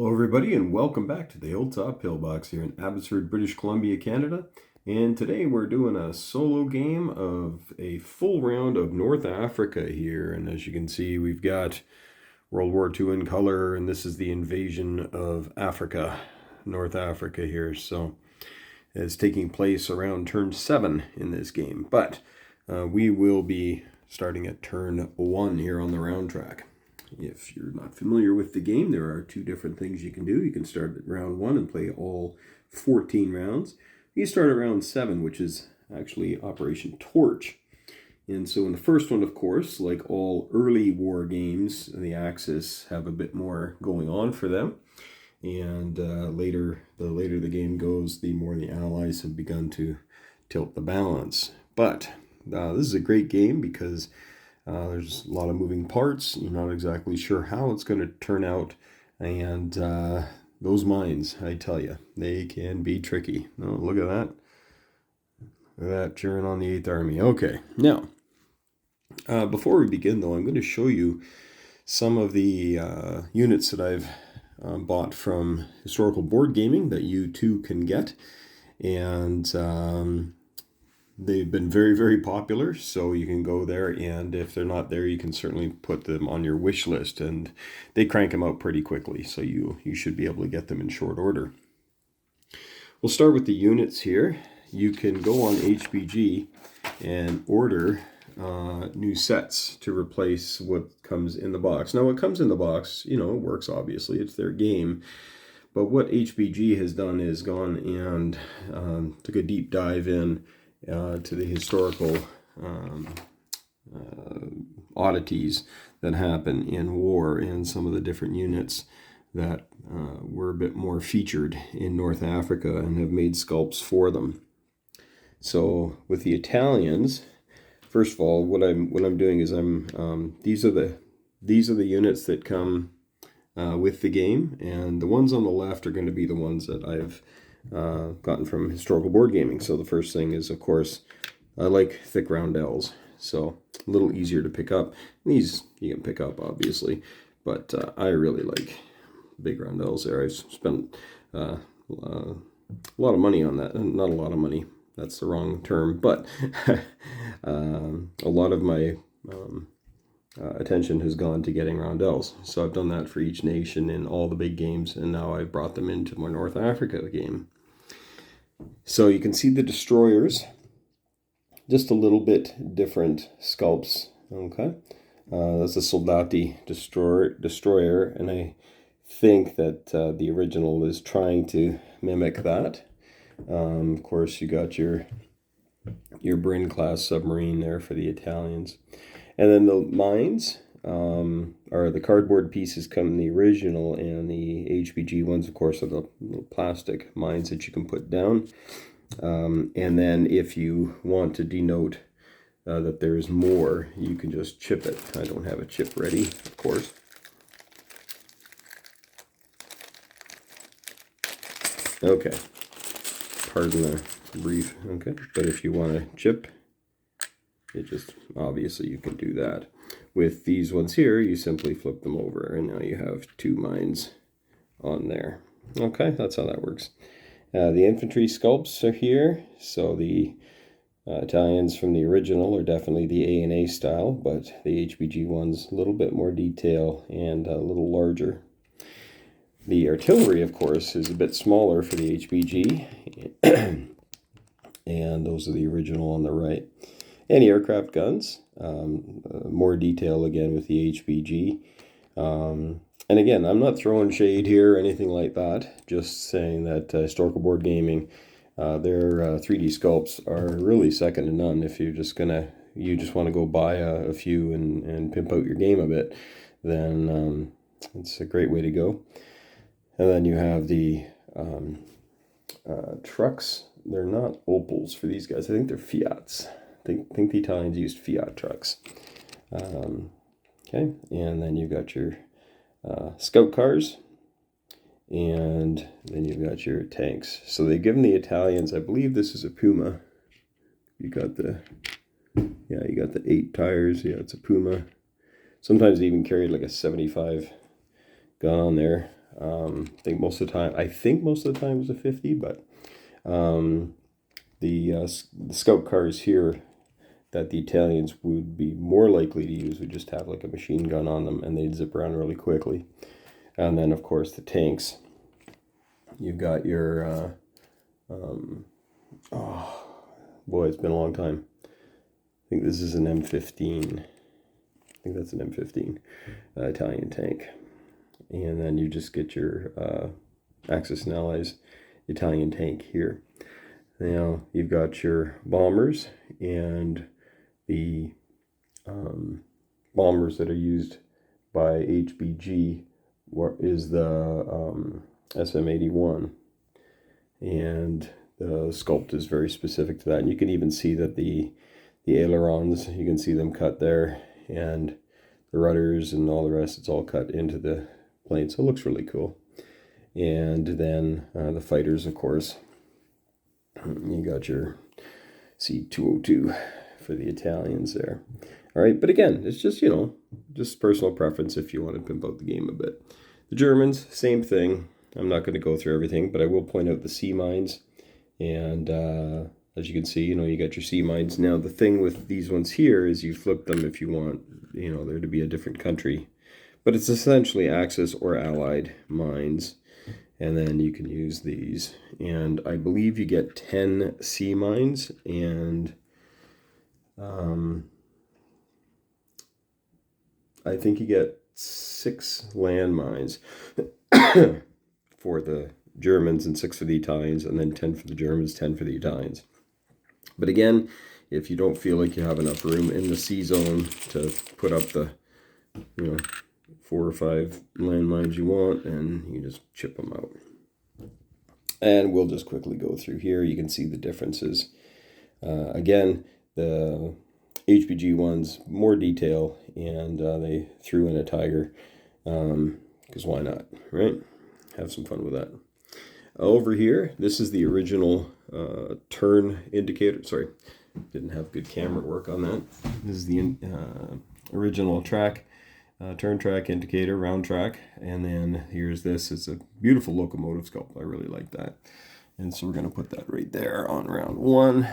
Hello everybody and welcome back to the Hilltop Pillbox here in Abbotsford, British Columbia, Canada. And today we're doing a solo game of a full round of North Africa here. And as you can see, we've got World War II in color, and this is the invasion of Africa, North Africa here. So it's taking place around turn 7 in this game. But we will be starting at turn 1 here on the round track. If you're not familiar with the game, there are two different things you can do. You can start at round 1 and play all 14 rounds. You start at round 7, which is actually Operation Torch. And so in the first one, of course, like all early war games, the Axis have a bit more going on for them. And the later the game goes, the more the Allies have begun to tilt the balance. But this is a great game because there's a lot of moving parts. You're not exactly sure how it's going to turn out. And those mines, I tell you, they can be tricky. Oh, look at that. Look at that cheering on the 8th Army. Okay, now, before we begin, though, I'm going to show you some of the units that I've bought from Historical Board Gaming that you too can get. And they've been very, very popular, so you can go there, and if they're not there, you can certainly put them on your wish list, and they crank them out pretty quickly, so you should be able to get them in short order. We'll start with the units here. You can go on HBG and order new sets to replace what comes in the box. Now, what comes in the box, it works, obviously. It's their game. But what HBG has done is gone and took a deep dive in to the historical oddities that happen in war and some of the different units that were a bit more featured in North Africa and have made sculpts for them. So with the Italians, first of all, what I'm doing is these are the units that come with the game, and the ones on the left are going to be the ones that I've gotten from Historical Board Gaming. So the first thing is, of course, I like thick roundels, so a little easier to pick up. These you can pick up, obviously, but I really like big roundels there. I've spent a lot of money on that. Not a lot of money, that's the wrong term, but a lot of my attention has gone to getting roundels. So I've done that for each nation in all the big games, and now I've brought them into my North Africa game. So you can see the destroyers, just a little bit different sculpts. Okay, that's a Soldati destroyer, and I think that the original is trying to mimic that. Of course, you got your Brin class submarine there for the Italians. And then the mines are the cardboard pieces come in the original, and the HBG ones, of course, are the little plastic mines that you can put down. And then if you want to denote that there's more, you can just chip it. I don't have a chip ready, of course. Okay. Pardon the brief. Okay. But if you want to chip, it just, obviously you can do that. With these ones here, you simply flip them over, and now you have two mines on there. Okay, that's how that works. The infantry sculpts are here. So the Italians from the original are definitely the A&A style, but the HBG one's a little bit more detail and a little larger. The artillery, of course, is a bit smaller for the HBG, and those are the original on the right. And aircraft guns, more detail again with the HBG. And again, I'm not throwing shade here or anything like that, just saying that Historical Board Gaming, their 3D sculpts are really second to none. If you just want to go buy a few and pimp out your game a bit, then it's a great way to go. And then you have the trucks. They're not Opels for these guys. I think they're Fiats. I think the Italians used Fiat trucks. Okay, and then you've got your scout cars, and then you've got your tanks. So they've given the Italians, I believe this is a Puma. You got the 8 tires. Yeah, it's a Puma. Sometimes they even carried like a 75 gun on there. most of the time it was a 50, but the scout cars here that the Italians would be more likely to use would just have like a machine gun on them, and they'd zip around really quickly. And then, of course, the tanks. You've got your, oh boy, it's been a long time. I think this is an M15. I think that's an M15 Italian tank. And then you just get your Axis and Allies Italian tank here. Now you've got your bombers, and the bombers that are used by HBG is the SM-81, and the sculpt is very specific to that. And you can even see that the ailerons, you can see them cut there, and the rudders and all the rest, it's all cut into the plane, so it looks really cool. And then the fighters, of course, you got your C-202 for the Italians there. All right, but again, it's just, just personal preference if you want to pimp out the game a bit. The Germans, same thing. I'm not going to go through everything, but I will point out the sea mines. And as you can see, you got your sea mines. Now, the thing with these ones here is you flip them if you want, there to be a different country. But it's essentially Axis or Allied mines. And then you can use these. And I believe you get 10 sea mines, and I think you get 6 land mines for the Germans and 6 for the Italians, and then 10 for the Germans, 10 for the Italians. But again, if you don't feel like you have enough room in the sea zone to put up the 4 or 5 landmines you want, and you just chip them out. And we'll just quickly go through here. You can see the differences. Again, the HBG ones, more detail, and they threw in a Tiger, because why not, right? Have some fun with that. Over here, this is the original turn indicator. Sorry, didn't have good camera work on that. This is the original track, turn track indicator, round track. And then here's this. It's a beautiful locomotive sculpt. I really like that. And so we're going to put that right there on round 1.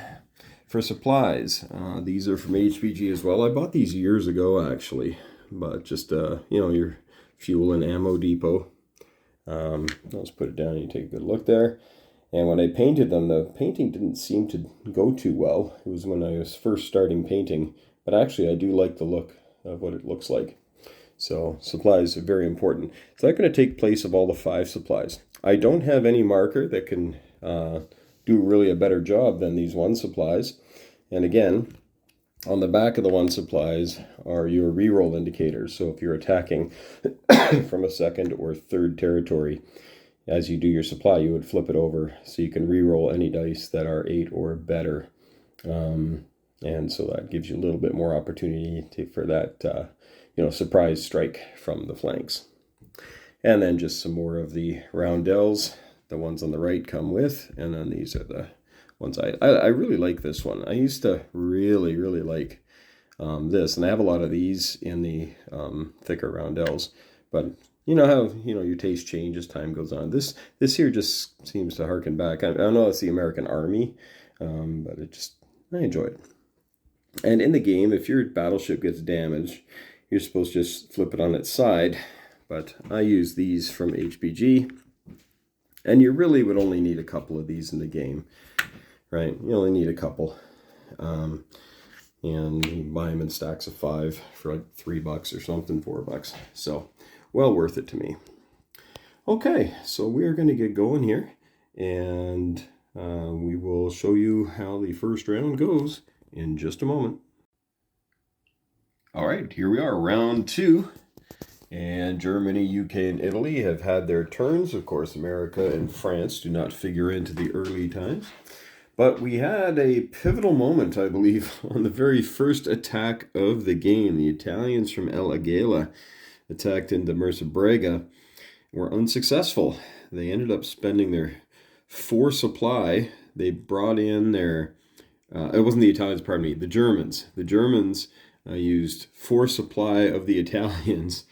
For supplies, these are from HBG as well. I bought these years ago, actually. But just, your fuel and ammo depot. Let's put it down and you take a good look there. And when I painted them, the painting didn't seem to go too well. It was when I was first starting painting. But actually, I do like the look of what it looks like. So supplies are very important. It's not going to take place of all the 5 supplies. I don't have any marker that can do really a better job than these 1 supplies. And again, on the back of the 1 supplies are your reroll indicators. So if you're attacking from a 2nd or 3rd territory, as you do your supply, you would flip it over so you can reroll any dice that are 8 or better. And so that gives you a little bit more opportunity for that, surprise strike from the flanks. And then just some more of the roundels. The ones on the right come with, and then these are the ones I really like this one. I used to really like this, and I have a lot of these in the thicker roundels, but you know how your taste changes as time goes on. This here just seems to harken back. I know it's the American Army, but I enjoy it. And in the game, if your battleship gets damaged, you're supposed to just flip it on its side, but I use these from HBG. And you really would only need a couple of these in the game, right? You only need a couple. And you buy them in stacks of 5 for like $3 or something, $4. So, well worth it to me. Okay, so we're going to get going here. And we will show you how the first round goes in just a moment. All right, here we are, round 2. And Germany, UK, and Italy have had their turns. Of course, America and France do not figure into the early times. But we had a pivotal moment, I believe, on the very first attack of the game. The Italians from El Agheila attacked into Mersa were unsuccessful. They ended up spending their 4 supply. They brought in their... it wasn't the Italians, pardon me, the Germans. The Germans used 4 supply of the Italians.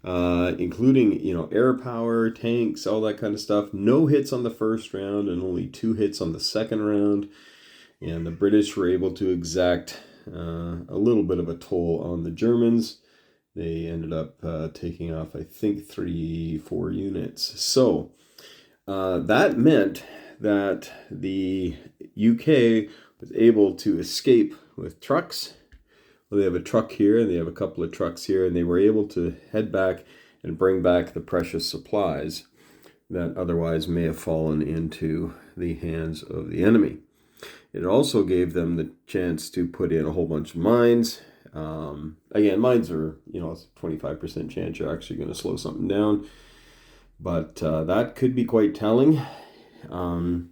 including, air power, tanks, all that kind of stuff. No hits on the first round and only 2 hits on the second round. And the British were able to exact a little bit of a toll on the Germans. They ended up taking off, I think, 3-4 units. So that meant that the UK was able to escape with trucks. Well, they have a truck here and they have a couple of trucks here, and they were able to head back and bring back the precious supplies that otherwise may have fallen into the hands of the enemy. It also gave them the chance to put in a whole bunch of mines. Again, mines are, it's a 25% chance you're actually going to slow something down. But that could be quite telling. The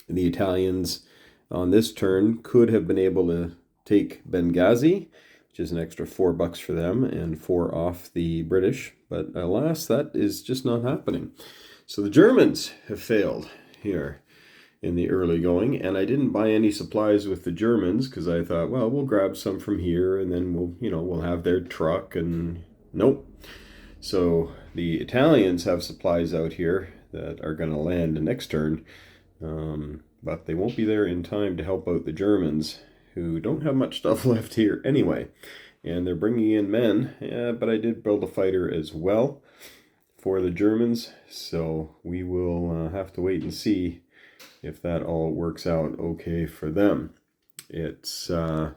Italians on this turn could have been able to take Benghazi, which is an extra $4 for them, and 4 off the British. But alas, that is just not happening. So the Germans have failed here in the early going, and I didn't buy any supplies with the Germans because I thought, well, we'll grab some from here and then we'll have their truck, and nope. So the Italians have supplies out here that are going to land the next turn, but they won't be there in time to help out the Germans, who don't have much stuff left here anyway. And they're bringing in men, but I did build a fighter as well for the Germans, so we will have to wait and see if that all works out okay for them. It's, the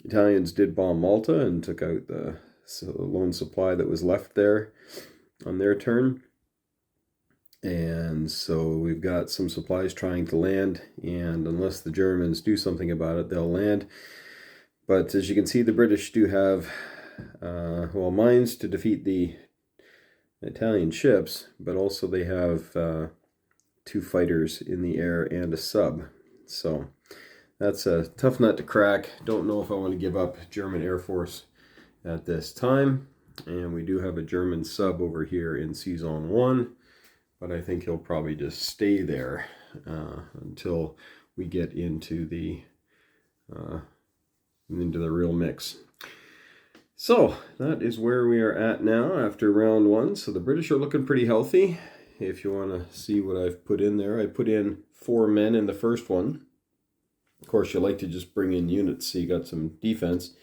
Italians did bomb Malta and took out the lone supply that was left there on their turn. And so we've got some supplies trying to land, and unless the Germans do something about it, they'll land. But as you can see, the British do have, mines to defeat the Italian ships, but also they have 2 fighters in the air and a sub. So that's a tough nut to crack. Don't know if I want to give up German Air Force at this time. And we do have a German sub over here in Sea Zone 1, but I think he'll probably just stay there until we get into the real mix. So that is where we are at now after round 1. So the British are looking pretty healthy. If you want to see what I've put in there, I put in 4 men in the first one. Of course, you like to just bring in units so you got some defense.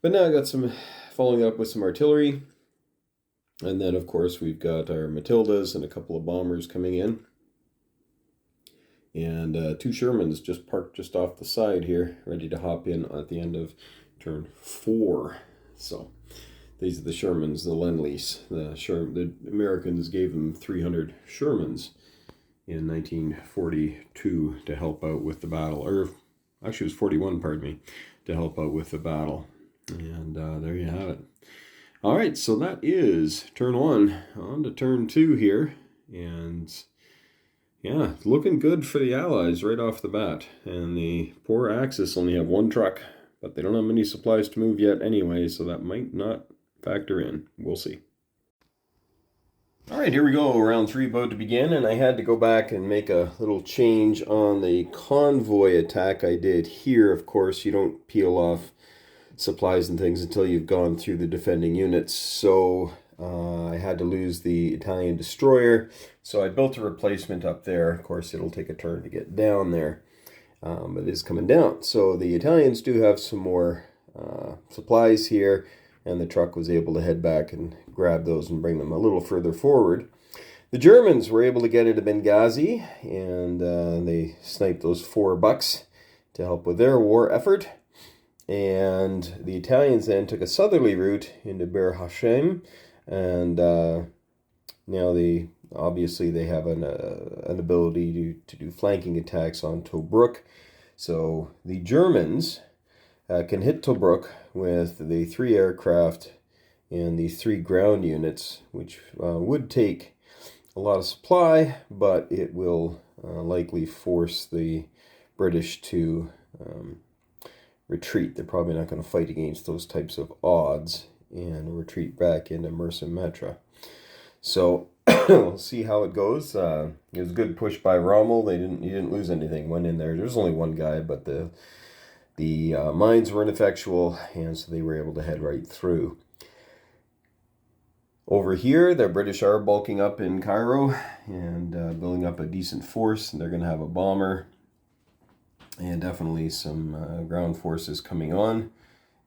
But now I got some following up with some artillery. And then, of course, we've got our Matildas and a couple of bombers coming in. And 2 Shermans just parked just off the side here, ready to hop in at the end of turn 4. So these are the Shermans, the Lend-Lease. The Americans gave them 300 Shermans in 1942 to help out with the battle. Or actually it was 41, pardon me, to help out with the battle. And there you have it. All right, so that is turn 1. On to turn 2 here. And yeah, looking good for the Allies right off the bat. And the poor Axis only have 1 truck, but they don't have many supplies to move yet anyway, so that might not factor in. We'll see. All right, here we go. Round 3 about to begin, and I had to go back and make a little change on the convoy attack I did here. Of course, you don't peel off supplies and things until you've gone through the defending units, so I had to lose the Italian destroyer, so I built a replacement up there. Of course, it'll take a turn to get down there, but it is coming down. So the Italians do have some more supplies here, and the truck was able to head back and grab those and bring them a little further forward. The Germans were able to get into Benghazi, and they sniped those 4 bucks to help with their war effort. And the Italians then took a southerly route into Bir Hashem, and now obviously they have an ability to do flanking attacks on Tobruk. So the Germans can hit Tobruk with the 3 aircraft and the 3 ground units, which would take a lot of supply, but it will likely force the British to retreat. They're probably not going to fight against those types of odds and retreat back into Mersa Metra. So we'll see how it goes. It was a good push by Rommel. He didn't lose anything. Went in there. There was only 1 guy, but the the mines were ineffectual, and so they were able to head right through. Over here, the British are bulking up in Cairo and building up a decent force, and they're going to have a bomber and definitely some ground forces coming on.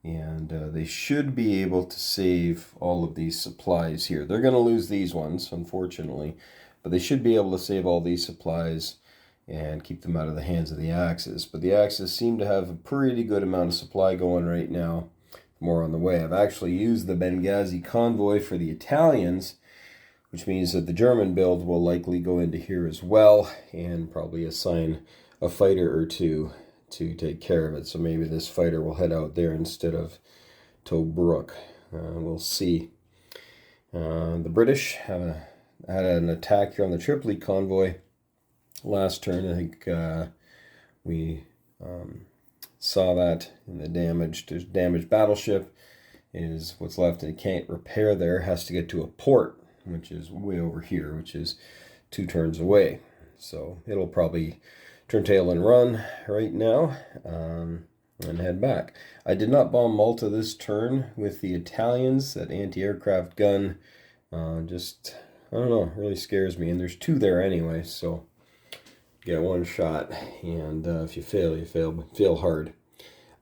And they should be able to save all of these supplies here. They're going to lose these ones, unfortunately, but they should be able to save all these supplies and keep them out of the hands of the Axis. But the Axis seem to have a pretty good amount of supply going right now. More on the way. I've actually used the Benghazi convoy for the Italians, which means that the German build will likely go into here as well and probably assign a fighter or two to take care of it. So maybe this fighter will head out there instead of Tobruk. We'll see. The British had an attack here on the Tripoli convoy last turn. I think we saw that in the damaged battleship is what's left, and it can't repair there. It has to get to a port, which is way over here, which is 2 turns away. So it'll probably turn tail and run right now and head back. I did not bomb Malta this turn with the Italians. That anti-aircraft gun just, I don't know, really scares me. And there's 2 there anyway, so get 1 shot, and if you fail, you fail, but fail hard.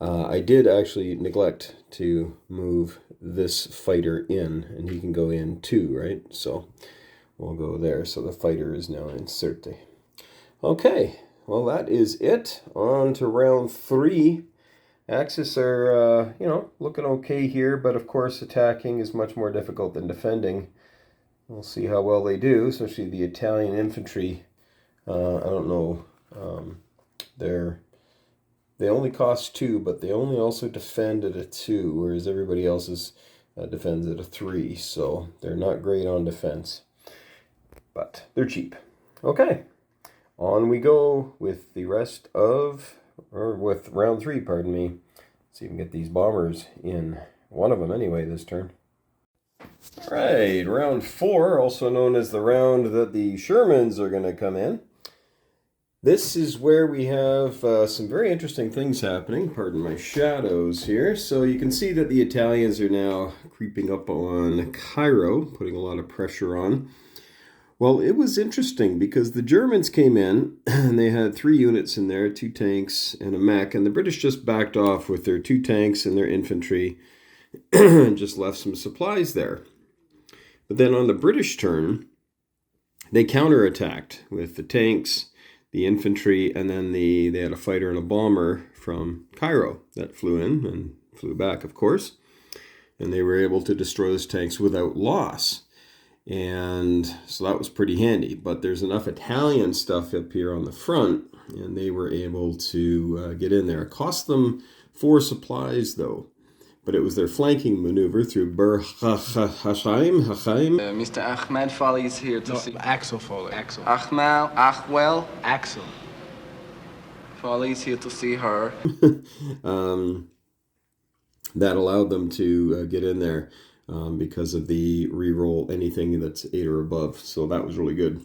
I did actually neglect to move this fighter in, and he can go in too, right? So we'll go there. So the fighter is now inserte. Okay, well, that is it. On to round 3. Axis are, looking okay here, but of course attacking is much more difficult than defending. We'll see how well they do, especially the Italian infantry. I don't know. They only cost 2, but they only also defend at a 2, whereas everybody else's defends at a 3. So they're not great on defense, but they're cheap. Okay, on we go with the rest of, or with round 3, pardon me. Let's see if we can get these bombers in. One of them anyway this turn. All right, round 4, also known as the round that the Shermans are going to come in. This is where we have some very interesting things happening. Pardon my shadows here. So you can see that the Italians are now creeping up on Cairo, putting a lot of pressure on. Well, it was interesting because the Germans came in and they had 3 units in there, 2 tanks and a mech, and the British just backed off with their 2 tanks and their infantry and just left some supplies there. But then on the British turn, they counterattacked with the tanks, the infantry, and then they had a fighter and a bomber from Cairo that flew in and flew back, of course. And they were able to destroy those tanks without loss. And so that was pretty handy. But there's enough Italian stuff up here on the front, and they were able to get in there. It cost them 4 supplies, though. But it was their flanking maneuver through Bur Hachaim. Mr. Ahmed Foley is here to see. Axel Foley. Axel. Achwell. Axel. Foley is here to see her. That allowed them to get in there because of the reroll anything that's 8 or above. So that was really good.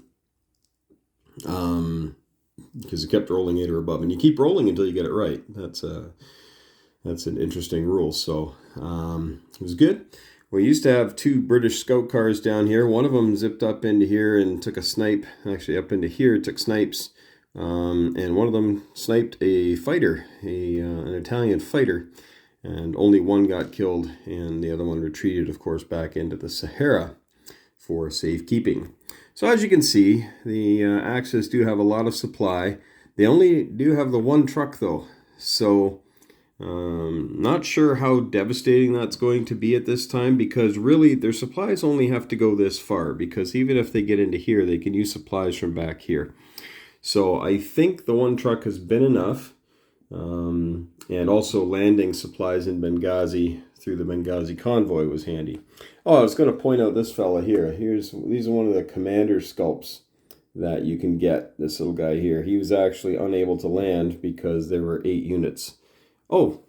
Because it kept rolling 8 or above. And you keep rolling until you get it right. That's an interesting rule. So it was good. We used to have 2 British scout cars down here. One of them zipped up into here and took a snipe. Actually, up into here, took snipes. And one of them sniped a fighter, an Italian fighter. And only one got killed. And the other one retreated, of course, back into the Sahara for safekeeping. So as you can see, the Axis do have a lot of supply. They only do have the 1 truck, though. So not sure how devastating that's going to be at this time, because really their supplies only have to go this far, because even if they get into here, they can use supplies from back here. So I think the 1 truck has been enough, and also landing supplies in Benghazi through the Benghazi convoy was handy. Oh, I was going to point out this fella here. These are one of the commander sculpts that you can get. This little guy here. He was actually unable to land because there were 8 units. Oh,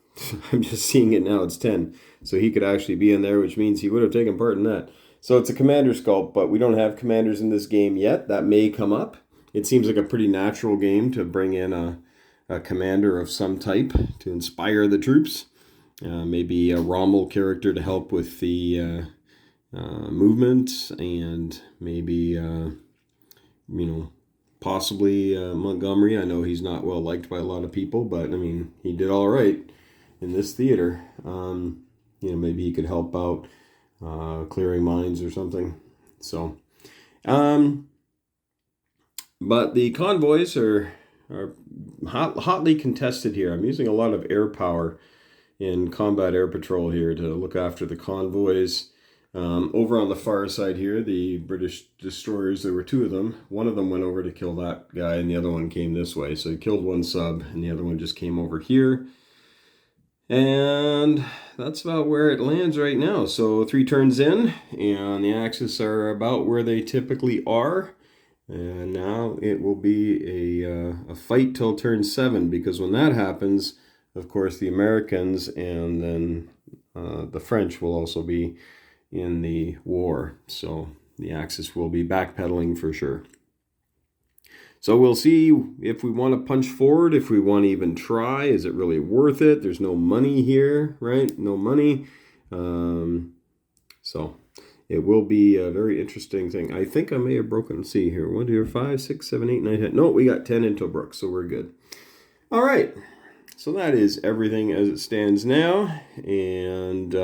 I'm just seeing it now. It's 10. So he could actually be in there, which means he would have taken part in that. So it's a commander sculpt, but we don't have commanders in this game yet. That may come up. It seems like a pretty natural game to bring in a a commander of some type to inspire the troops. Maybe a Rommel character to help with the movement, and maybe, possibly Montgomery. I know he's not well liked by a lot of people, but I mean, he did all right in this theater. Maybe he could help out clearing mines or something. So, but the convoys are hotly contested here. I'm using a lot of air power in combat air patrol here to look after the convoys. Over on the far side here, the British destroyers, there were two of them. One of them went over to kill that guy, and the other one came this way. So he killed one sub, and the other one just came over here. And that's about where it lands right now. So 3 turns in, and the Axis are about where they typically are. And now it will be a fight till turn 7, because when that happens, of course, the Americans and then the French will also be in the war. So the Axis will be backpedaling for sure. So we'll see if we want to punch forward, if we want to even try. Is it really worth it? There's no money here, right? No money. So it will be a very interesting thing. I think I may have broken. See here. 1, 2, 5, 6, 7, 8, 9, 10. No, we got 10 in Tobruk, so we're good. All right. So that is everything as it stands now. And,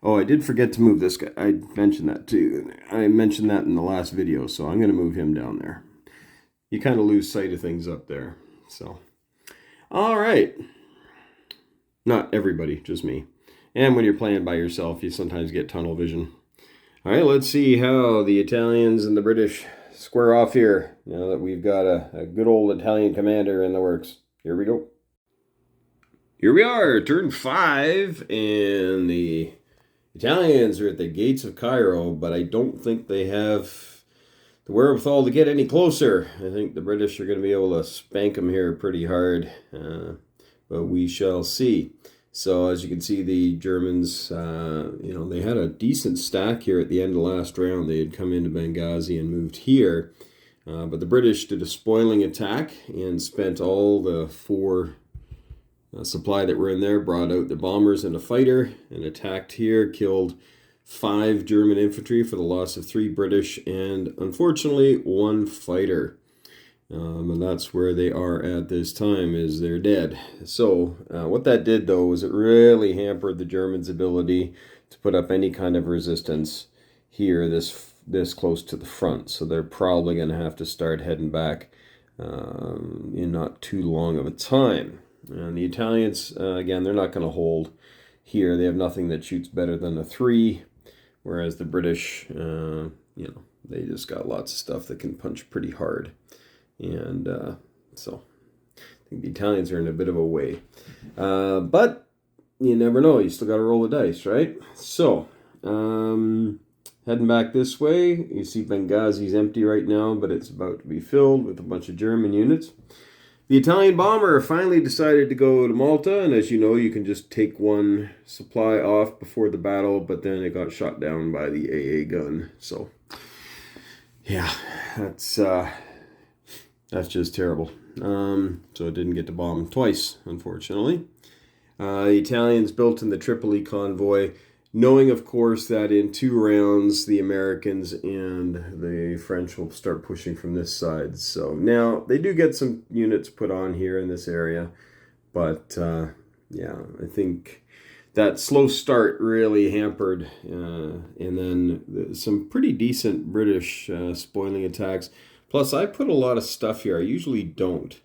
I did forget to move this guy. I mentioned that too. I mentioned that in the last video, so I'm going to move him down there. You kind of lose sight of things up there. So, all right. Not everybody, just me. And when you're playing by yourself, you sometimes get tunnel vision. All right, let's see how the Italians and the British square off here. Now that we've got a good old Italian commander in the works. Here we go. Here we are, turn 5, and the Italians are at the gates of Cairo, but I don't think they have the wherewithal to get any closer. I think the British are going to be able to spank them here pretty hard, but we shall see. So as you can see, the Germans, they had a decent stack here at the end of last round. They had come into Benghazi and moved here, but the British did a spoiling attack and spent all the 4 supply that were in there, brought out the bombers and a fighter, and attacked here, killed 5 German infantry for the loss of 3 British, and unfortunately 1 fighter. And that's where they are at this time, is they're dead. So what that did, though, was it really hampered the Germans' ability to put up any kind of resistance here this close to the front. So they're probably going to have to start heading back in not too long of a time. And the Italians, again, they're not going to hold here. They have nothing that shoots better than a 3, whereas the British, they just got lots of stuff that can punch pretty hard. And so I think the Italians are in a bit of a way. But you never know. You still got to roll the dice, right? So heading back this way, you see Benghazi's empty right now, but it's about to be filled with a bunch of German units. The Italian bomber finally decided to go to Malta, and as you know, you can just take 1 supply off before the battle, but then it got shot down by the AA gun. So, yeah, that's just terrible. So it didn't get to bomb twice, unfortunately. The Italians built in the Tripoli convoy, knowing, of course, that in 2 rounds, the Americans and the French will start pushing from this side. So now they do get some units put on here in this area. But, I think that slow start really hampered. And then some pretty decent British spoiling attacks. Plus, I put a lot of stuff here. I usually don't.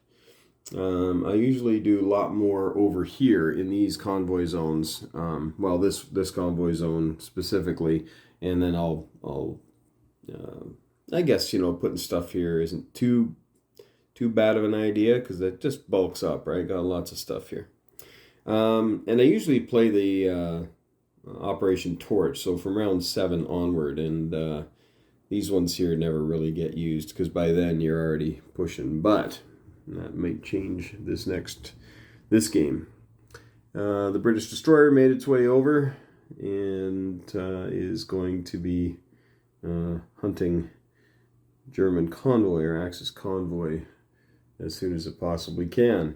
I usually do a lot more over here in these convoy zones. This convoy zone specifically, and then I'll I guess putting stuff here isn't too bad of an idea because it just bulks up, right? Got lots of stuff here, and I usually play the Operation Torch, so from round 7 onward, and these ones here never really get used because by then you're already pushing, but that might change this game. The British destroyer made its way over and is going to be hunting German convoy or Axis convoy as soon as it possibly can.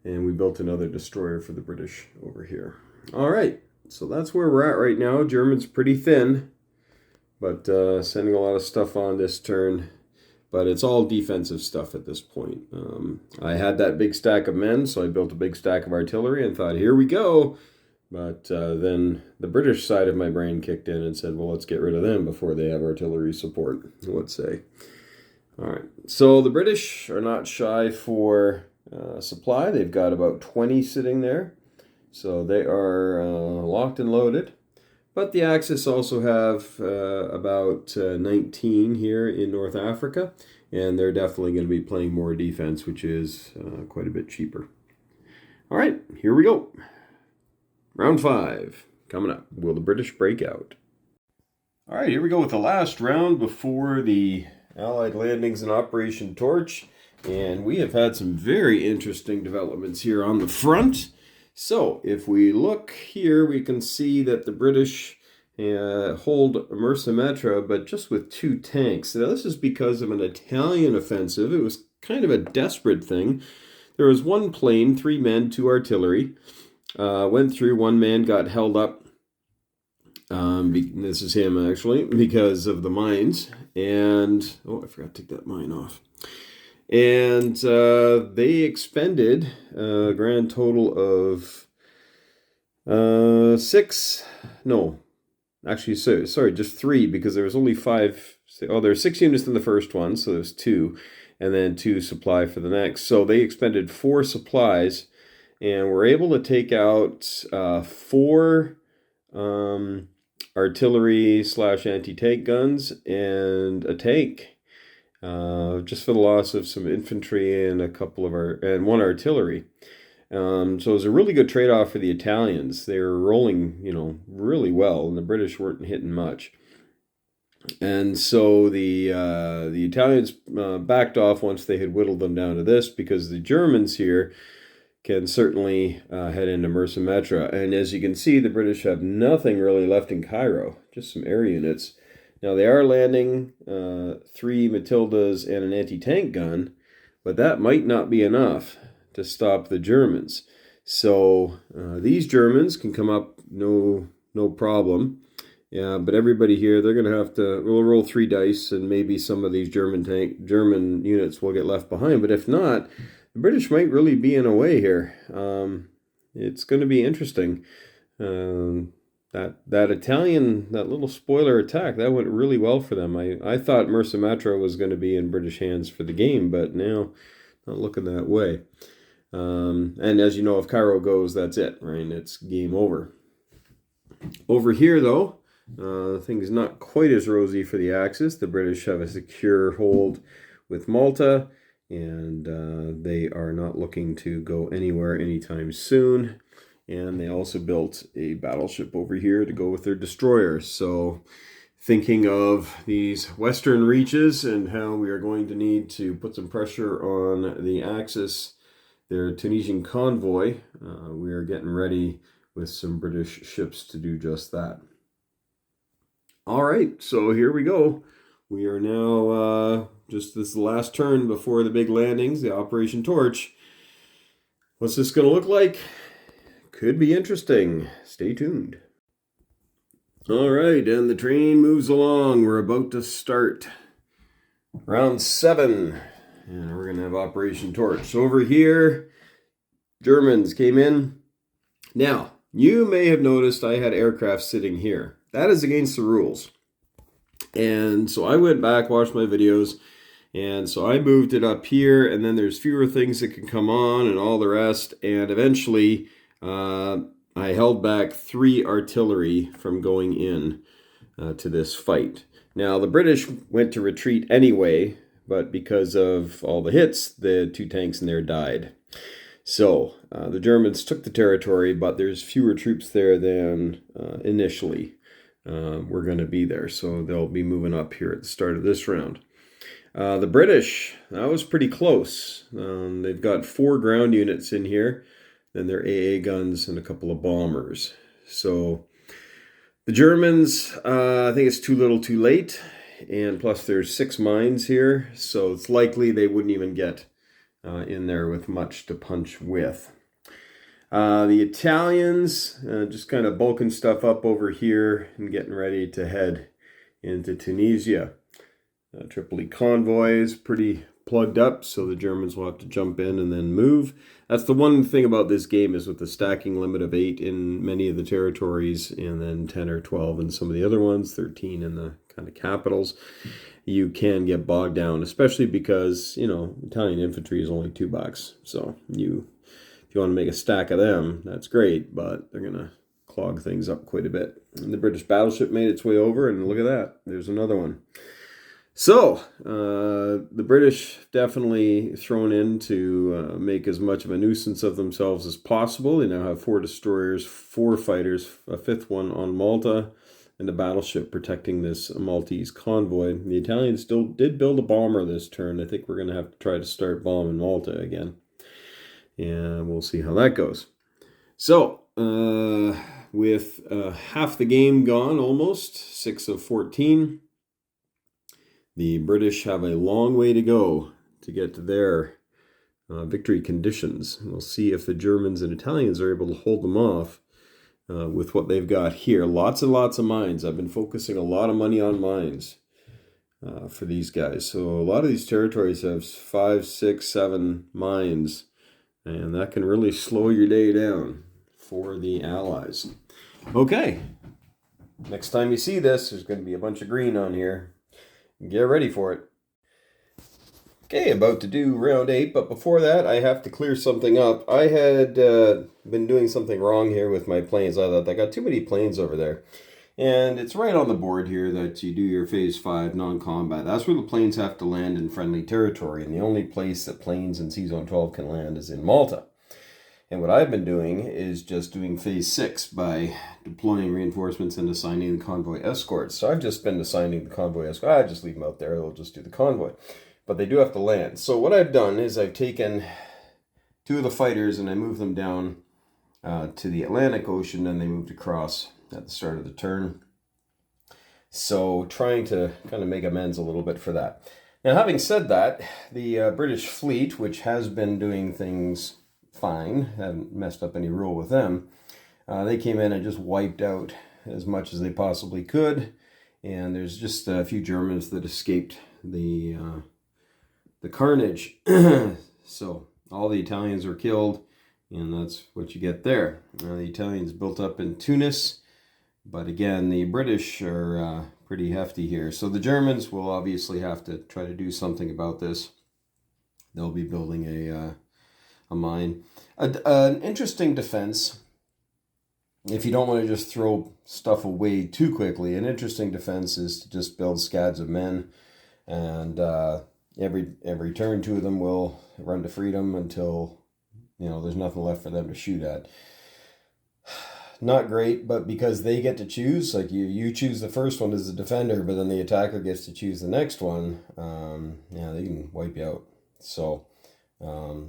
And we built another destroyer for the British over here. All right, so that's where we're at right now. German's pretty thin, but sending a lot of stuff on this turn. But it's all defensive stuff at this point. I had that big stack of men, so I built a big stack of artillery and thought, here we go. But then the British side of my brain kicked in and said, well, let's get rid of them before they have artillery support, let's say. All right, so the British are not shy for supply. They've got about 20 sitting there. So they are locked and loaded. But the Axis also have about 19 here in North Africa, and they're definitely going to be playing more defense, which is quite a bit cheaper. All right, here we go. Round 5 coming up. Will the British break out? All right, here we go with the last round before the Allied landings in Operation Torch. And we have had some very interesting developments here on the front. So if we look here, we can see that the British hold Mersa Matruh, but just with 2 tanks. Now this is because of an Italian offensive. It was kind of a desperate thing. There was 1 plane, 3 men, 2 artillery. Went through, 1 man got held up. This is him actually, because of the mines. And, oh, I forgot to take that mine off. And they expended a grand total of 6, no, actually, sorry, just 3, because there was only 5, oh, there were 6 units in the first one, so there's 2, and then 2 supply for the next. So they expended 4 supplies, and were able to take out 4 artillery / anti-tank guns and a tank. Just for the loss of some infantry and and 1 artillery. So it was a really good trade-off for the Italians. They were rolling, really well, and the British weren't hitting much. And so the Italians backed off once they had whittled them down to this, because the Germans here can certainly head into Mersa Matruh. And as you can see, the British have nothing really left in Cairo, just some air units. Now, they are landing 3 Matildas and an anti-tank gun, but that might not be enough to stop the Germans. So these Germans can come up no problem. Yeah, but everybody here, they're going to have to roll 3 dice, and maybe some of these German units will get left behind. But if not, the British might really be in a way here. It's going to be interesting. That Italian, that little spoiler attack, that went really well for them. I thought Mersa Matruh was going to be in British hands for the game, but now not looking that way. And as you know, if Cairo goes, that's it, right? It's game over. Over here, though, things not quite as rosy for the Axis. The British have a secure hold with Malta, and they are not looking to go anywhere anytime soon. And they also built a battleship over here to go with their destroyers. So thinking of these western reaches and how we are going to need to put some pressure on the Axis, their Tunisian convoy, we are getting ready with some British ships to do just that. All right, so here we go. We are now just this last turn before the big landings, the Operation Torch. What's this going to look like? Could be interesting. Stay tuned. All right, and the train moves along. We're about to start round 7, and we're going to have Operation Torch. So over here, Germans came in. Now, you may have noticed I had aircraft sitting here. That is against the rules. And so I went back, watched my videos, and so I moved it up here, and then there's fewer things that can come on and all the rest, and eventually I held back 3 artillery from going in to this fight. Now, the British went to retreat anyway, but because of all the hits, the 2 tanks in there died. So the Germans took the territory, but there's fewer troops there than initially were going to be there. So they'll be moving up here at the start of this round. The British, that was pretty close. They've got 4 ground units in here. Then their AA guns and a couple of bombers. So the Germans, I think it's too little too late. And plus there's 6 mines here. So it's likely they wouldn't even get in there with much to punch with. The Italians just kind of bulking stuff up over here and getting ready to head into Tunisia. Tripoli convoy is pretty plugged up, so the Germans will have to jump in and then move. That's the one thing about this game, is with the stacking limit of 8 in many of the territories, and then 10 or 12 in some of the other ones, 13 in the kind of capitals, you can get bogged down, especially because, Italian infantry is only $2. So if you want to make a stack of them, that's great, but they're going to clog things up quite a bit. And the British battleship made its way over, and look at that. There's another one. So, the British definitely thrown in to make as much of a nuisance of themselves as possible. They now have 4 destroyers, 4 fighters, a 5th one on Malta, and a battleship protecting this Maltese convoy. The Italians still did build a bomber this turn. I think we're going to have to try to start bombing Malta again. And we'll see how that goes. So, with half the game gone almost, 6 of 14, the British have a long way to go to get to their victory conditions. We'll see if the Germans and Italians are able to hold them off with what they've got here. Lots and lots of mines. I've been focusing a lot of money on mines for these guys. So a lot of these territories have 5, 6, 7 mines, and that can really slow your day down for the Allies. Okay, next time you see this, there's going to be a bunch of green on here. Get ready for it. Okay, about to do round 8, but before that, I have to clear something up. I had been doing something wrong here with my planes. I thought I got too many planes over there. And it's right on the board here that you do your Phase 5 non-combat. That's where the planes have to land in friendly territory, and the only place that planes in C-Zone 12 can land is in Malta. And what I've been doing is just doing Phase 6 by deploying reinforcements and assigning the convoy escorts. So I've just been assigning the convoy escort. I just leave them out there. They'll just do the convoy. But they do have to land. So what I've done is I've taken 2 of the fighters and I moved them down to the Atlantic Ocean, and they moved across at the start of the turn. So trying to kind of make amends a little bit for that. Now, having said that, the British fleet, which has been doing things fine, haven't messed up any rule with them, they came in and just wiped out as much as they possibly could, and there's just a few Germans that escaped the carnage. So all the Italians were killed, and that's what you get there. The Italians built up in Tunis, but again, the British are pretty hefty here. So the Germans will obviously have to try to do something about this. They'll be building a mine. An interesting defense, if you don't want to just throw stuff away too quickly, an interesting defense is to just build scads of men, and every turn 2 of them will run to freedom until there's nothing left for them to shoot at. Not great, but because they get to choose, like you choose the first one as the defender, but then the attacker gets to choose the next one, they can wipe you out. So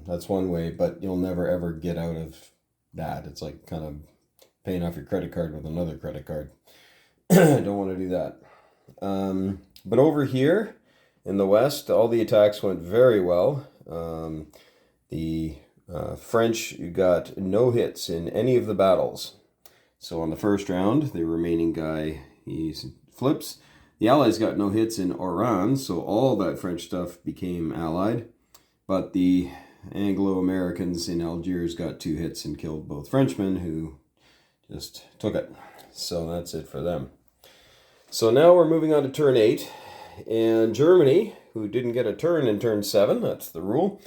that's one way, but you'll never ever get out of that. It's like kind of paying off your credit card with another credit card. Don't want to do that. But over here in the West, all the attacks went very well. The French got no hits in any of the battles. So on the first round, the remaining guy, he flips. The Allies got no hits in Oran, so all that French stuff became Allied. But the Anglo-Americans in Algiers got 2 hits and killed both Frenchmen, who just took it. So that's it for them. So now we're moving on to turn 8. And Germany, who didn't get a turn in turn 7, that's the rule,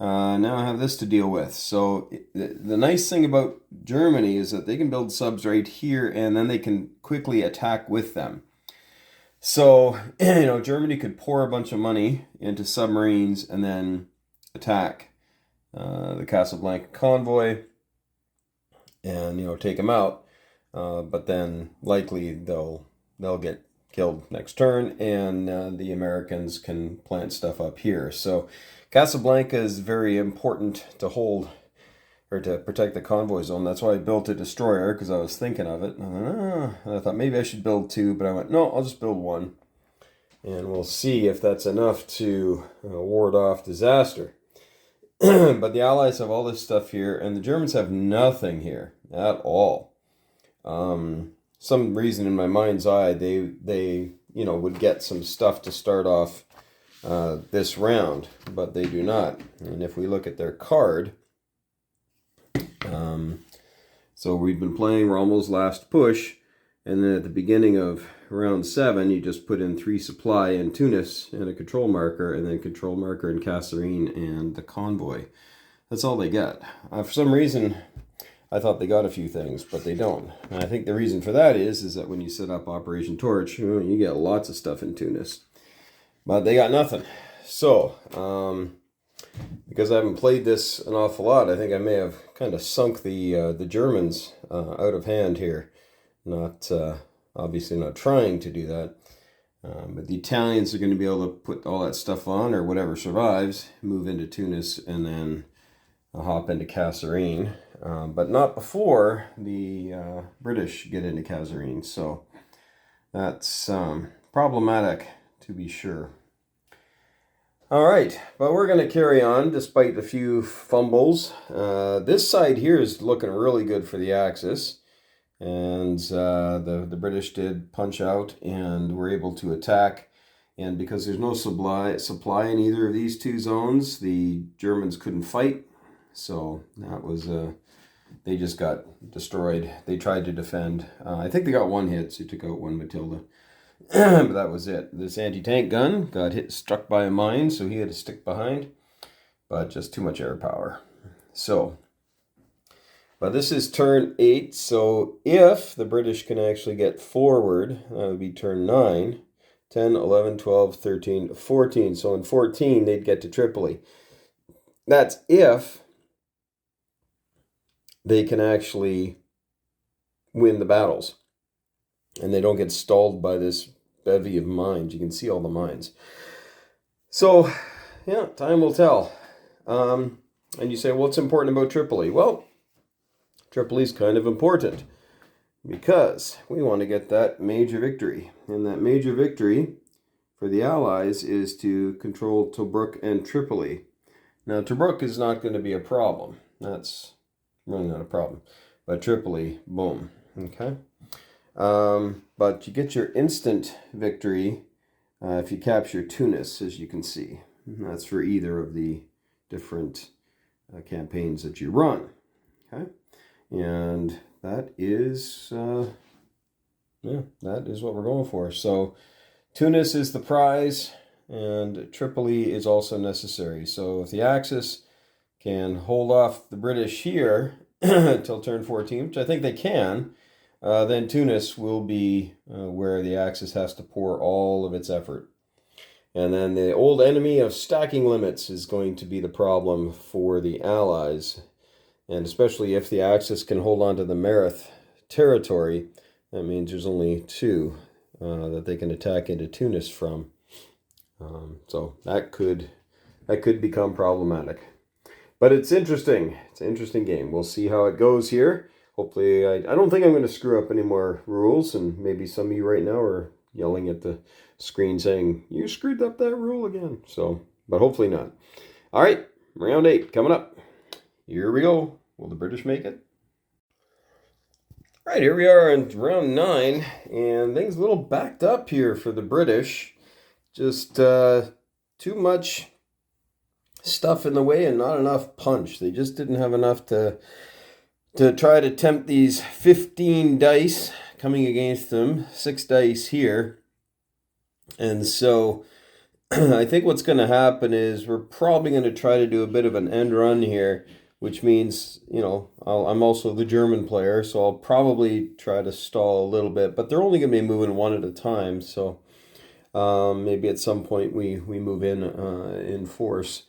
now I have this to deal with. So the nice thing about Germany is that they can build subs right here, and then they can quickly attack with them. So, Germany could pour a bunch of money into submarines and then attack the Casablanca convoy and, take them out. But then likely they'll get killed next turn, and the Americans can plant stuff up here. So Casablanca is very important to hold, or to protect the convoy zone. That's why I built a destroyer, because I was thinking of it. And I thought maybe I should build 2, but I went, no, I'll just build 1. And we'll see if that's enough to ward off disaster. But the Allies have all this stuff here, and the Germans have nothing here at all. Some reason in my mind's eye, they would get some stuff to start off this round, but they do not. And if we look at their card, so we've been playing Rommel's Last Push, and then at the beginning of round 7, you just put in 3 supply in Tunis and a control marker, and then control marker in Kasserine and the convoy. That's all they get. For some reason, I thought they got a few things, but they don't. And I think the reason for that is that when you set up Operation Torch, you get lots of stuff in Tunis. But they got nothing. So, because I haven't played this an awful lot, I think I may have kind of sunk the Germans out of hand here. Not obviously not trying to do that. But the Italians are going to be able to put all that stuff on, or whatever survives, move into Tunis, and then hop into Kasserine. But not before the British get into Kasserine. So that's problematic, to be sure. All right, but we're going to carry on despite a few fumbles. This side here is looking really good for the Axis. And the British did punch out and were able to attack. And because there's no supply in either of these two zones, the Germans couldn't fight. So that was, they just got destroyed. They tried to defend. I think they got one hit, so took out one Matilda. But that was it. This anti-tank gun got struck by a mine, so he had to stick behind. But just too much air power. So, but this is turn 8, so if the British can actually get forward, that would be turn 9, 10, 11, 12, 13, 14. So in 14, they'd get to Tripoli. That's if they can actually win the battles. And they don't get stalled by this bevy of mines. You can see all the mines. So, yeah, time will tell. And you say, what's important about Tripoli? Well, Tripoli's kind of important because we want to get that major victory. And that major victory for the Allies is to control Tobruk and Tripoli. Now, Tobruk is not going to be a problem. That's really not a problem. But Tripoli, boom. Okay? But you get your instant victory if you capture Tunis, as you can see. And that's for either of the different campaigns that you run. Okay? And that is, that is what we're going for. So Tunis is the prize, and Tripoli is also necessary. So if the Axis can hold off the British here until turn 14, which I think they can, then Tunis will be where the Axis has to pour all of its effort. And then the old enemy of stacking limits is going to be the problem for the Allies. And especially if the Axis can hold on to the Mareth territory, that means there's only 2 that they can attack into Tunis from. So that could become problematic. But it's interesting. It's an interesting game. We'll see how it goes here. Hopefully, I don't think I'm going to screw up any more rules, and maybe some of you right now are yelling at the screen saying, you screwed up that rule again. So, but hopefully not. All right, round 8 coming up. Here we go. Will the British make it? All right, here we are in round 9, and things a little backed up here for the British. Just too much stuff in the way and not enough punch. They just didn't have enough to try to tempt these 15 dice coming against them, 6 dice here. And so I think what's going to happen is we're probably going to try to do a bit of an end run here, which means, I'm also the German player, so I'll probably try to stall a little bit, but they're only going to be moving one at a time, so maybe at some point we move in force.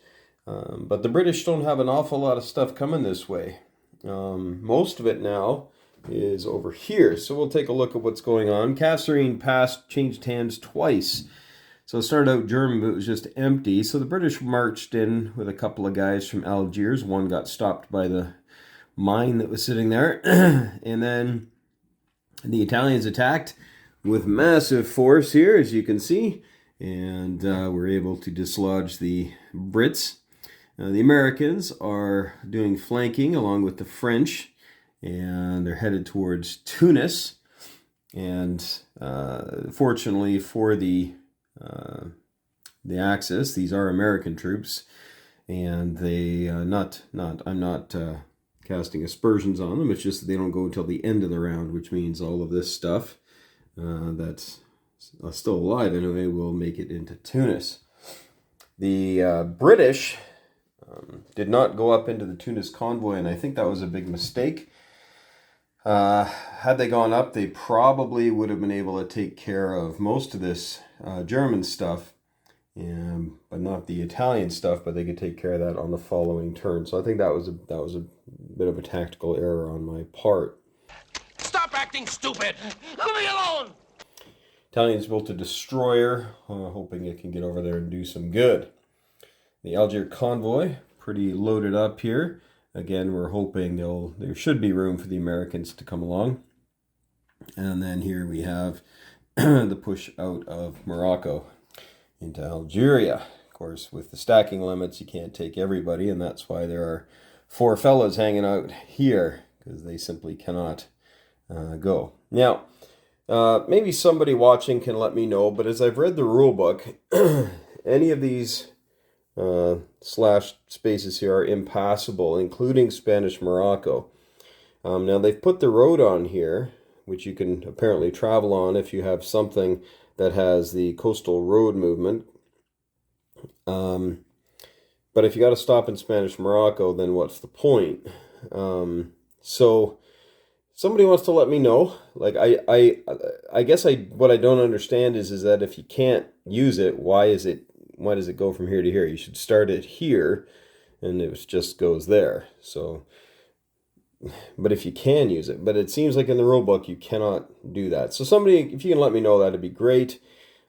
But the British don't have an awful lot of stuff coming this way. Most of it now is over here. So we'll take a look at what's going on. Kasserine changed hands twice. So it started out German, but it was just empty. So the British marched in with a couple of guys from Algiers. One got stopped by the mine that was sitting there. And then the Italians attacked with massive force here, as you can see. And were able to dislodge the Brits. The Americans are doing flanking along with the French, and they're headed towards Tunis. And fortunately for the Axis, these are American troops, and they I'm not casting aspersions on them. It's just that they don't go until the end of the round, which means all of this stuff that's still alive anyway will make it into Tunis. The British did not go up into the Tunis convoy, and I think that was a big mistake. Had they gone up, they probably would have been able to take care of most of this German stuff, but not the Italian stuff. But they could take care of that on the following turn. So I think that was a bit of a tactical error on my part. Stop acting stupid! Leave me alone! Italians built a destroyer, hoping it can get over there and do some good. The Algiers convoy, pretty loaded up here. Again, we're hoping there should be room for the Americans to come along. And then here we have the push out of Morocco into Algeria. Of course, with the stacking limits, you can't take everybody, and that's why there are 4 fellas hanging out here, because they simply cannot go. Now, maybe somebody watching can let me know, but as I've read the rule book, any of these slash spaces here are impassable, including Spanish Morocco. Now they've put the road on here, which you can apparently travel on if you have something that has the coastal road movement. But if you got to stop in Spanish Morocco, then what's the point? So somebody wants to let me know. Like I guess what I don't understand is that if you can't use it, why does it go from here to here? You should start it here, and it just goes there. So, but if you can use it, but it seems like in the rule book you cannot do that. So somebody, if you can let me know, that'd be great.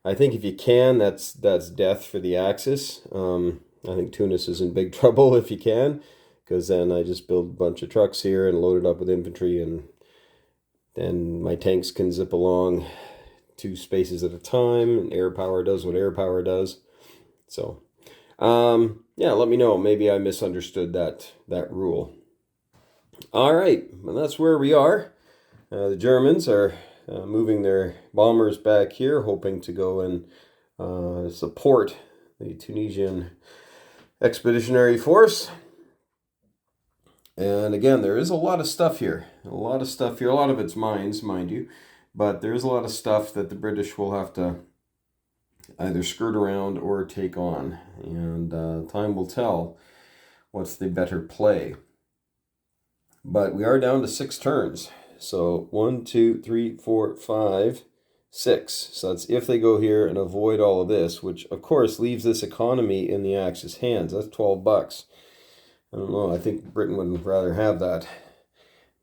I think if you can, that's death for the Axis. I think Tunis is in big trouble if you can, because then I just build a bunch of trucks here and load it up with infantry, and then my tanks can zip along 2 spaces at a time, and air power does what air power does. So, yeah, let me know. Maybe I misunderstood that rule. All right, well, that's where we are. The Germans are moving their bombers back here, hoping to go and support the Tunisian Expeditionary Force. And again, there is a lot of stuff here. A lot of it's mines, mind you. But there is a lot of stuff that the British will have to either skirt around or take on. And time will tell what's the better play. But we are down to 6 turns. So 1, 2, 3, 4, 5, 6. So that's if they go here and avoid all of this, which of course leaves this economy in the Axis hands. That's $12. I don't know. I think Britain would rather have that.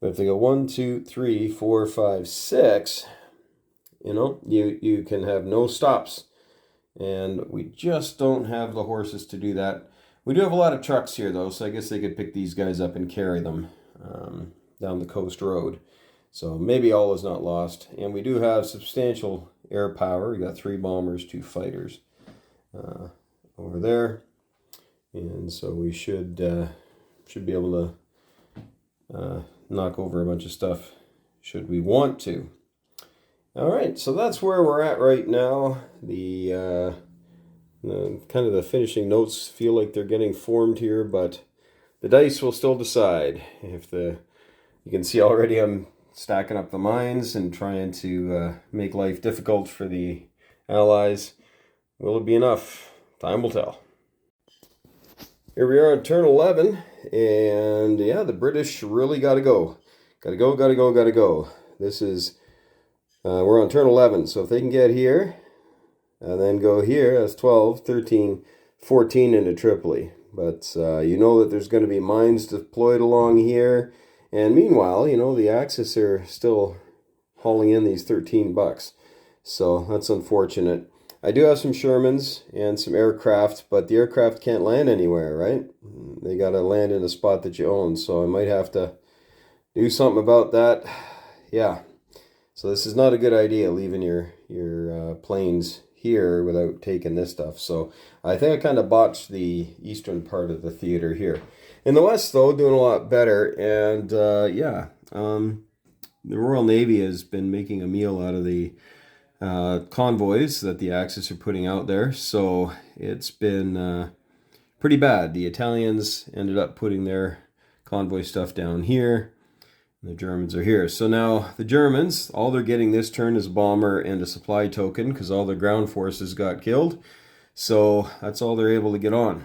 But if they go 1, 2, 3, 4, 5, 6, you can have no stops. And we just don't have the horses to do that. We do have a lot of trucks here, though, so I guess they could pick these guys up and carry them down the coast road. So maybe all is not lost. And we do have substantial air power. We got 3 bombers, 2 fighters over there. And so we should be able to knock over a bunch of stuff should we want to. All right, so that's where we're at right now. The kind of the finishing notes feel like they're getting formed here, but the dice will still decide. You can see already I'm stacking up the mines and trying to make life difficult for the Allies. Will it be enough? Time will tell. Here we are on turn 11, and yeah, the British really got to go. Got to go. This is, we're on turn 11, so if they can get here, and then go here, that's 12, 13, 14 into Tripoli. But you know that there's going to be mines deployed along here, and meanwhile, the Axis are still hauling in these $13. So that's unfortunate. I do have some Shermans and some aircraft, but the aircraft can't land anywhere, right? They got to land in a spot that you own, so I might have to do something about that. Yeah, so this is not a good idea, leaving your planes here without taking this stuff. So I think I kind of botched the eastern part of the theater here. In the west, though, doing a lot better. And the Royal Navy has been making a meal out of the convoys that the Axis are putting out there. So it's been pretty bad. The Italians ended up putting their convoy stuff down here. The Germans are here. So now the Germans, all they're getting this turn is a bomber and a supply token because all their ground forces got killed. So that's all they're able to get on.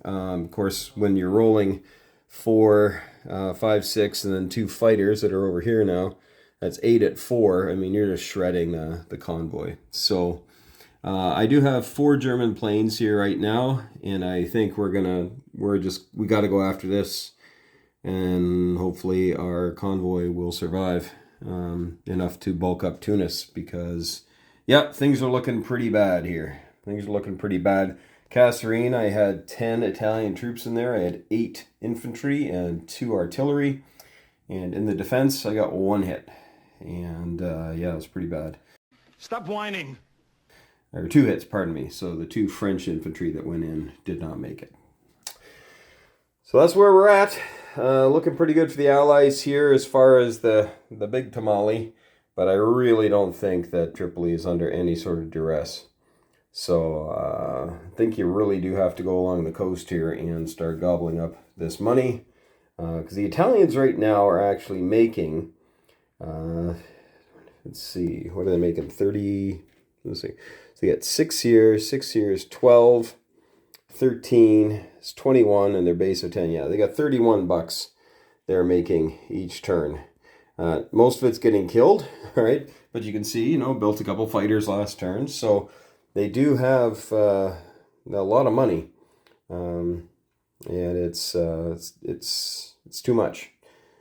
Of course, when you're rolling 4, 5, 6, and then 2 fighters that are over here now, that's 8 at 4. I mean, you're just shredding the convoy. So I do have 4 German planes here right now, and I think we got to go after this. And hopefully our convoy will survive enough to bulk up Tunis because, things are looking pretty bad here. Things are looking pretty bad. Kasserine, I had 10 Italian troops in there. I had 8 infantry and 2 artillery. And in the defense, I got 1 hit. And it was pretty bad. Stop whining. Or 2 hits, pardon me. So the 2 French infantry that went in did not make it. So that's where we're at. Looking pretty good for the Allies here as far as the big tamale, but I really don't think that Tripoli is under any sort of duress. So I think you really do have to go along the coast here and start gobbling up this money, because the Italians right now are actually making, let's see, what are they making? 30, let's see. So you got 6 years, 12, 13, it's 21, and their base of 10. Yeah, they got $31 they're making each turn. Most of it's getting killed, right? But you can see, built a couple fighters last turn. So they do have a lot of money. And it's too much.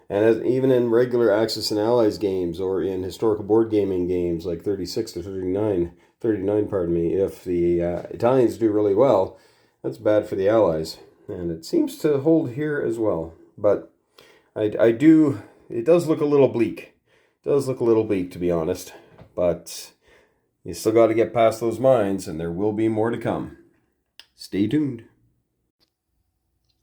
And even in regular Axis and Allies games or in historical board gaming games like 36 to 39, pardon me, if the Italians do really well, that's bad for the Allies, and it seems to hold here as well. But it does look a little bleak. It does look a little bleak, to be honest. But you still got to get past those mines, and there will be more to come. Stay tuned.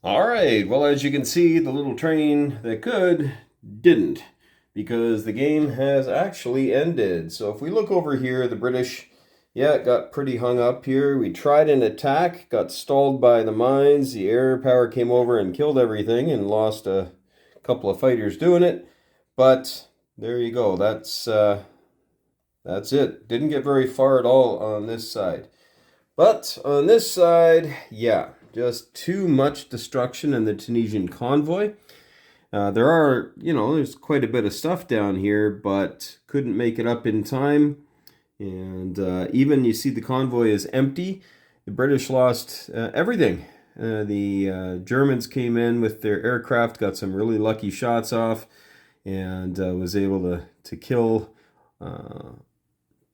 All right, well, as you can see, the little train that could didn't, because the game has actually ended. So if we look over here, the British... it got pretty hung up here. We tried an attack, got stalled by the mines. The air power came over and killed everything and lost a couple of fighters doing it. But there you go. That's it. Didn't get very far at all on this side. But on this side, just too much destruction in the Tunisian convoy. There's quite a bit of stuff down here, but couldn't make it up in time. And even you see the convoy is empty. The British lost everything. The Germans came in with their aircraft, got some really lucky shots off, and was able to kill,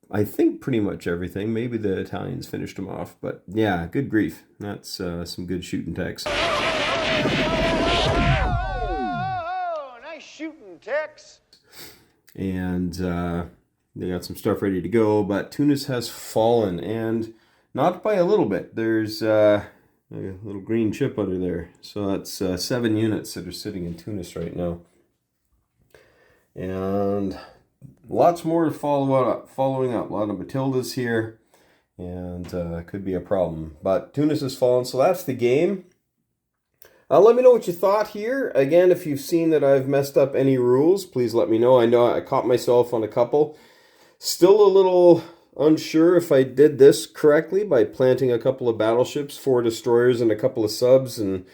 I think, pretty much everything. Maybe the Italians finished them off. But good grief. That's some good shooting Tex. Oh, nice shooting, Tex. And... they got some stuff ready to go, but Tunis has fallen, and not by a little bit. There's a little green chip under there. So that's 7 units that are sitting in Tunis right now. And lots more following up. A lot of Matildas here, and could be a problem. But Tunis has fallen, so that's the game. Let me know what you thought here. Again, if you've seen that I've messed up any rules, please let me know. I know I caught myself on a couple. Still a little unsure if I did this correctly by planting a couple of battleships, 4 destroyers and a couple of subs, and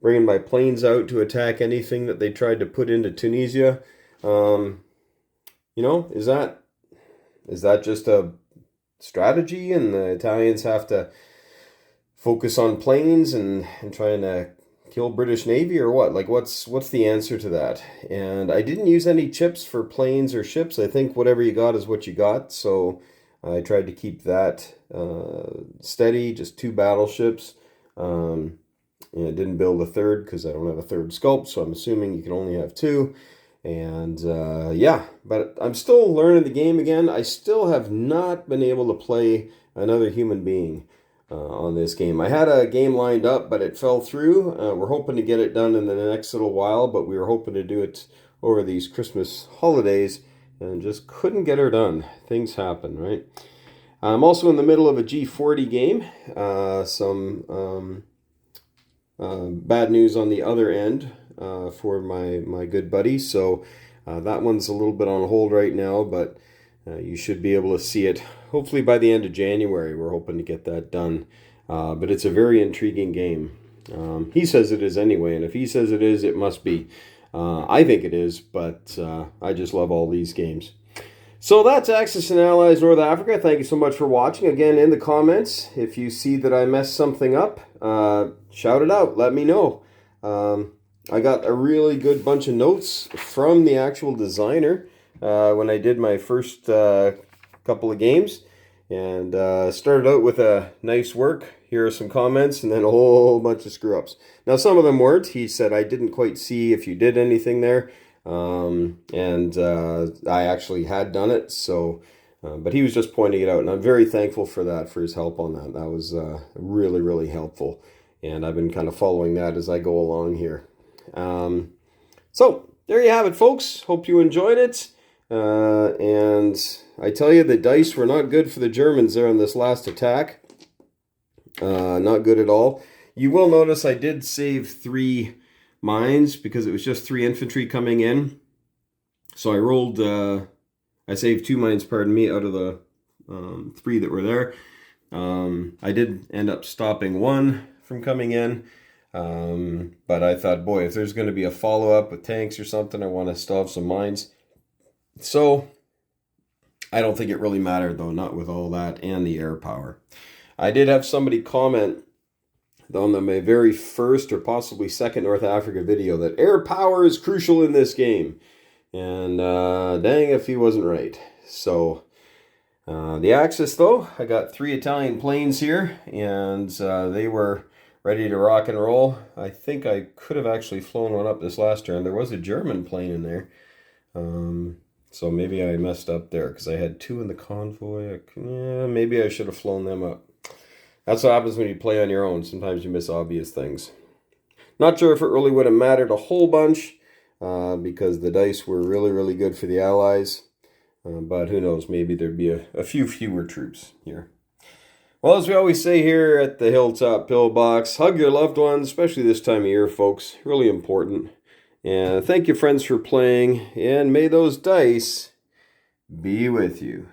bringing my planes out to attack anything that they tried to put into Tunisia. Is that just a strategy and the Italians have to focus on planes and trying to kill British Navy or what? Like, what's the answer to that? And I didn't use any chips for planes or ships. I think whatever you got is what you got. So I tried to keep that steady, just 2 battleships. And I didn't build a third because I don't have a third sculpt. So I'm assuming you can only have 2. And yeah, but I'm still learning the game again. I still have not been able to play another human being on this game. I had a game lined up, but it fell through. We're hoping to get it done in the next little while, but we were hoping to do it over these Christmas holidays and just couldn't get her done. Things happen, right? I'm also in the middle of a G40 game. Some bad news on the other end for my good buddy. So that one's a little bit on hold right now, but you should be able to see it hopefully by the end of January. We're hoping to get that done. But it's a very intriguing game. He says it is anyway, and if he says it is, it must be. I think it is, but I just love all these games. So that's Axis and Allies North Africa. Thank you so much for watching. Again, in the comments, if you see that I messed something up, shout it out. Let me know. I got a really good bunch of notes from the actual designer when I did my first couple of games. And started out with a nice work. Here are some comments, and then a whole bunch of screw-ups. Now, some of them weren't. He said, I didn't quite see if you did anything there. And I actually had done it, so but he was just pointing it out, and I'm very thankful for that, for his help on that. That was really, really helpful, and I've been kind of following that as I go along here. So there you have it, folks. Hope you enjoyed it, and I tell you, the dice were not good for the Germans there on this last attack. Not good at all. You will notice I did save 3 mines because it was just 3 infantry coming in. So I rolled, I saved 2 mines, pardon me, out of the 3 that were there. I did end up stopping 1 from coming in. But I thought, boy, if there's going to be a follow-up with tanks or something, I want to still have some mines. So I don't think it really mattered, though, not with all that and the air power. I did have somebody comment on my very first or possibly second North Africa video that air power is crucial in this game. And dang if he wasn't right. So the Axis, though, I got 3 Italian planes here, and they were ready to rock and roll. I think I could have actually flown one up this last turn. There was a German plane in there. So maybe I messed up there because I had 2 in the convoy. Maybe I should have flown them up. That's what happens when you play on your own. Sometimes you miss obvious things. Not sure if it really would have mattered a whole bunch because the dice were really, really good for the Allies. But who knows, maybe there'd be a few fewer troops here. Well, as we always say here at the Hilltop Pillbox, hug your loved ones, especially this time of year, folks. Really important. And thank you, friends, for playing. And may those dice be with you.